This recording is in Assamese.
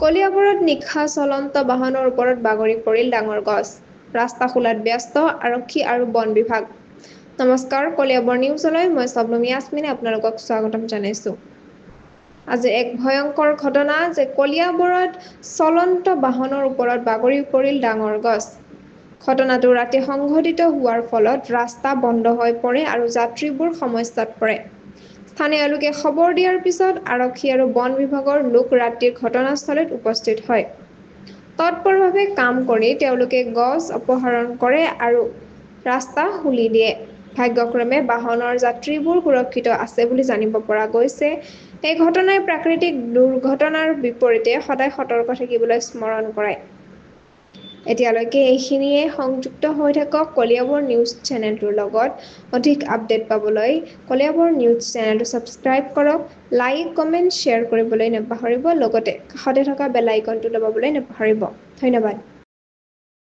কলিয়াবৰত নিশা চলন্ত বাহনৰ ওপৰত বাগৰি পৰিল ডাঙৰ গছ। ৰাস্তা খোলাত ব্যস্ত আৰক্ষী আৰু বন বিভাগ। নমস্কাৰ, কলিয়াবৰ নিউজলৈ মই শবনমী ইয়াছমিনে আপোনালোকক স্বাগতম জনাইছো। আজি এক ভয়ংকৰ ঘটনা যে কলিয়াবৰত চলন্ত বাহনৰ ওপৰত বাগৰি পৰিল ডাঙৰ গছ। ঘটনাটো ৰাতি সংঘটিত হোৱাৰ ফলত ৰাস্তা বন্ধ হৈ পৰে আৰু যাত্ৰীবোৰ সমস্যাত পৰে। স্থানীয় লোকে খবৰ দিয়াৰ পিছত আৰক্ষী আৰু বন বিভাগৰ লোক ৰাতিৰ ঘটনাস্থলীত উপস্থিত হয়। তৎপৰভাৱে কাম কৰি তেওঁলোকে গছ অপসাৰণ কৰে আৰু ৰাস্তা খুলি দিয়ে। ভাগ্যক্ৰমে বাহনৰ যাত্ৰীবোৰ সুৰক্ষিত আছে বুলি জানিব পৰা গৈছে। এই ঘটনাই প্ৰাকৃতিক দুৰ্ঘটনাৰ বিপৰীতে সদায় সতৰ্ক থাকিবলৈ স্মৰণ কৰায়। এতিয়ালৈকে এইখিনিয়ে। সংযুক্ত হৈ থাকক কলিয়াবৰ নিউজ চেনেলটোৰ লগত। অধিক আপডেট পাবলৈ কলিয়াবৰ নিউজ চেনেলটো ছাবস্ক্ৰাইব কৰক, লাইক, কমেণ্ট, শ্বেয়াৰ কৰিবলৈ নাপাহৰিব। লগতে কাষতে থকা বেল আইকনটো দবাবলৈ নাপাহৰিব। ধন্যবাদ।